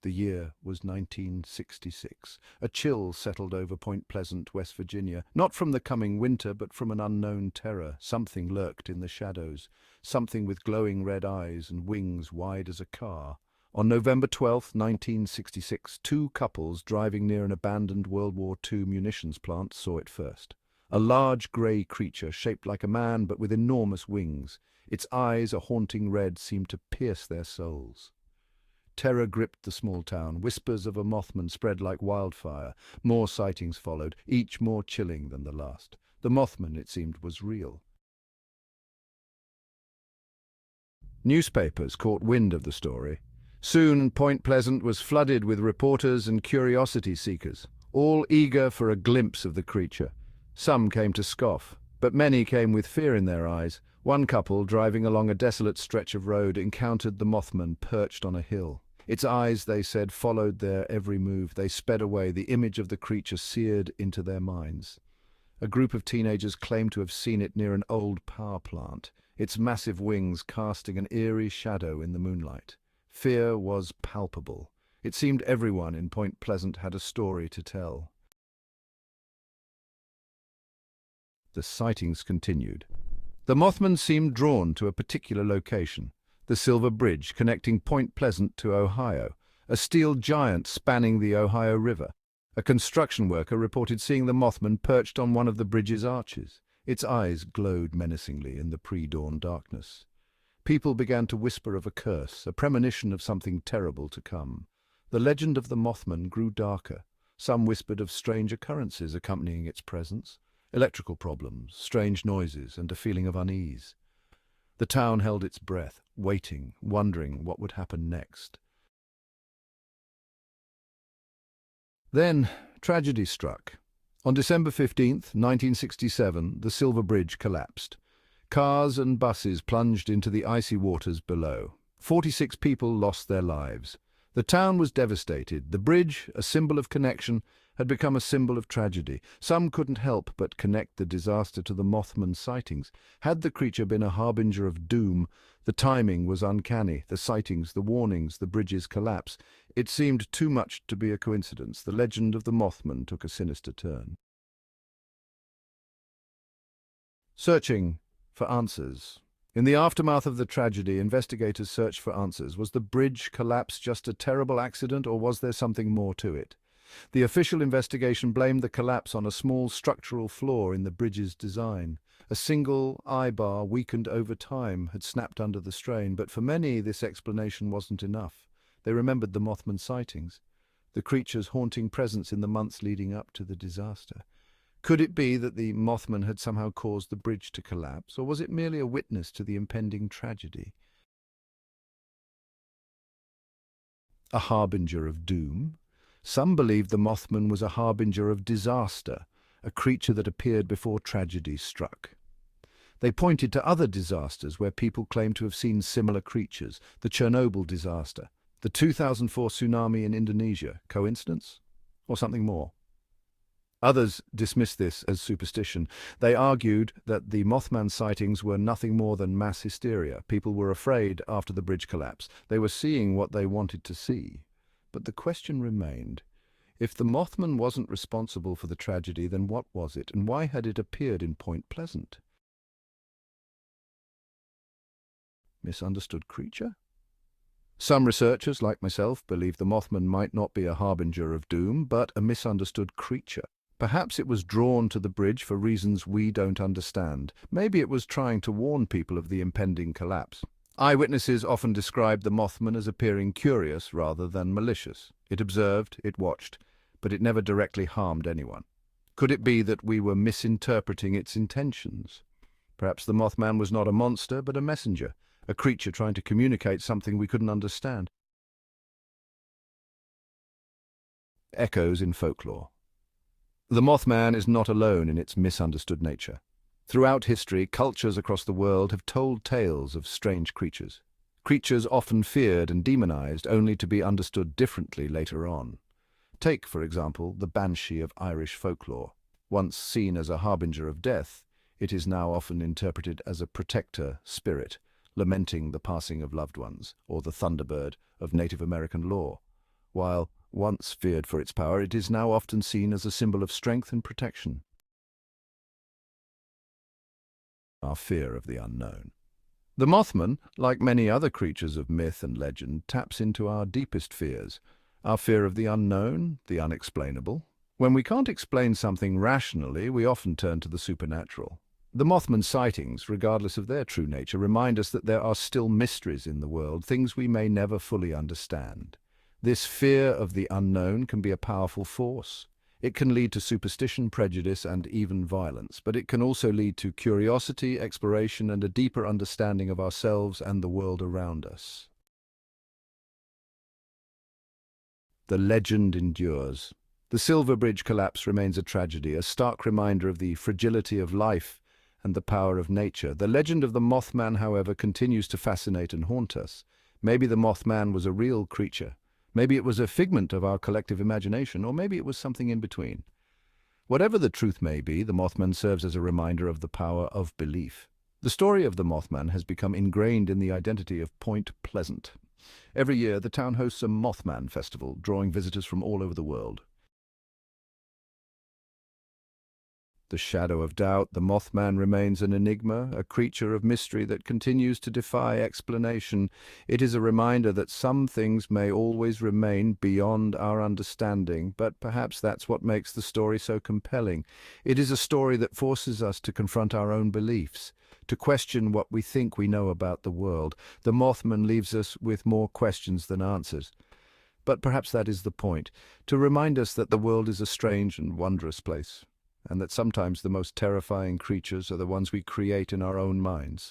The year was 1966. A chill settled over Point Pleasant, West Virginia, not from the coming winter, but from an unknown terror. Something lurked in the shadows, something with glowing red eyes and wings wide as a car. On November 12, 1966, two couples driving near an abandoned World War II munitions plant saw it first. A large grey creature, shaped like a man but with enormous wings. Its eyes, a haunting red, seemed to pierce their souls. Terror gripped the small town. Whispers of a Mothman spread like wildfire. More sightings followed, each more chilling than the last. The Mothman, it seemed, was real. Newspapers caught wind of the story. Soon, Point Pleasant was flooded with reporters and curiosity seekers, all eager for a glimpse of the creature. Some came to scoff, but many came with fear in their eyes. One couple, driving along a desolate stretch of road, encountered the Mothman perched on a hill. Its eyes, they said, followed their every move. They sped away, the image of the creature seared into their minds. A group of teenagers claimed to have seen it near an old power plant, its massive wings casting an eerie shadow in the moonlight. Fear was palpable. It seemed everyone in Point Pleasant had a story to tell. The sightings continued. The Mothman seemed drawn to a particular location, the Silver Bridge connecting Point Pleasant to Ohio, a steel giant spanning the Ohio River. A construction worker reported seeing the Mothman perched on one of the bridge's arches. Its eyes glowed menacingly in the pre-dawn darkness. People began to whisper of a curse, a premonition of something terrible to come. The legend of the Mothman grew darker. Some whispered of strange occurrences accompanying its presence. Electrical problems, strange noises, and a feeling of unease. The town held its breath, waiting, wondering what would happen next. Then, tragedy struck. On December 15th, 1967, the Silver Bridge collapsed. Cars and buses plunged into the icy waters below. 46 people lost their lives. The town was devastated. The bridge, a symbol of connection, had become a symbol of tragedy. Some couldn't help but connect the disaster to the Mothman sightings. Had the creature been a harbinger of doom, the timing was uncanny. The sightings, the warnings, the bridge's collapse. It seemed too much to be a coincidence. The legend of the Mothman took a sinister turn. Searching for answers. In the aftermath of the tragedy, investigators searched for answers. Was the bridge collapse just a terrible accident, or was there something more to it? The official investigation blamed the collapse on a small structural flaw in the bridge's design. A single eye-bar, weakened over time, had snapped under the strain, but for many this explanation wasn't enough. They remembered the Mothman sightings, the creature's haunting presence in the months leading up to the disaster. Could it be that the Mothman had somehow caused the bridge to collapse, or was it merely a witness to the impending tragedy? A harbinger of doom? Some believed the Mothman was a harbinger of disaster, a creature that appeared before tragedy struck. They pointed to other disasters where people claimed to have seen similar creatures. The Chernobyl disaster, the 2004 tsunami in Indonesia. Coincidence? Or something more? Others dismissed this as superstition. They argued that the Mothman sightings were nothing more than mass hysteria. People were afraid after the bridge collapse. They were seeing what they wanted to see. But the question remained. If the Mothman wasn't responsible for the tragedy, then what was it, and why had it appeared in Point Pleasant? Misunderstood creature? Some researchers, like myself, believe the Mothman might not be a harbinger of doom, but a misunderstood creature. Perhaps it was drawn to the bridge for reasons we don't understand. Maybe it was trying to warn people of the impending collapse. Eyewitnesses often described the Mothman as appearing curious rather than malicious. It observed, it watched, but it never directly harmed anyone. Could it be that we were misinterpreting its intentions? Perhaps the Mothman was not a monster, but a messenger, a creature trying to communicate something we couldn't understand. Echoes in folklore. The Mothman is not alone in its misunderstood nature. Throughout history, cultures across the world have told tales of strange creatures. Creatures often feared and demonized, only to be understood differently later on. Take, for example, the banshee of Irish folklore. Once seen as a harbinger of death, it is now often interpreted as a protector spirit, lamenting the passing of loved ones, or the thunderbird of Native American lore. While once feared for its power, it is now often seen as a symbol of strength and protection. Our fear of the unknown. The Mothman, like many other creatures of myth and legend, taps into our deepest fears, our fear of the unknown, the unexplainable. When we can't explain something rationally, we often turn to the supernatural. The Mothman sightings, regardless of their true nature, remind us that there are still mysteries in the world, things we may never fully understand. This fear of the unknown can be a powerful force. It can lead to superstition, prejudice, and even violence, but it can also lead to curiosity, exploration, and a deeper understanding of ourselves and the world around us. The legend endures. The Silver Bridge collapse remains a tragedy, a stark reminder of the fragility of life and the power of nature. The legend of the Mothman, however, continues to fascinate and haunt us. Maybe the Mothman was a real creature. Maybe it was a figment of our collective imagination, or maybe it was something in between. Whatever the truth may be, the Mothman serves as a reminder of the power of belief. The story of the Mothman has become ingrained in the identity of Point Pleasant. Every year, the town hosts a Mothman festival, drawing visitors from all over the world. The shadow of doubt, the Mothman remains an enigma, a creature of mystery that continues to defy explanation. It is a reminder that some things may always remain beyond our understanding, but perhaps that's what makes the story so compelling. It is a story that forces us to confront our own beliefs, to question what we think we know about the world. The Mothman leaves us with more questions than answers. But perhaps that is the point, to remind us that the world is a strange and wondrous place, and that sometimes the most terrifying creatures are the ones we create in our own minds.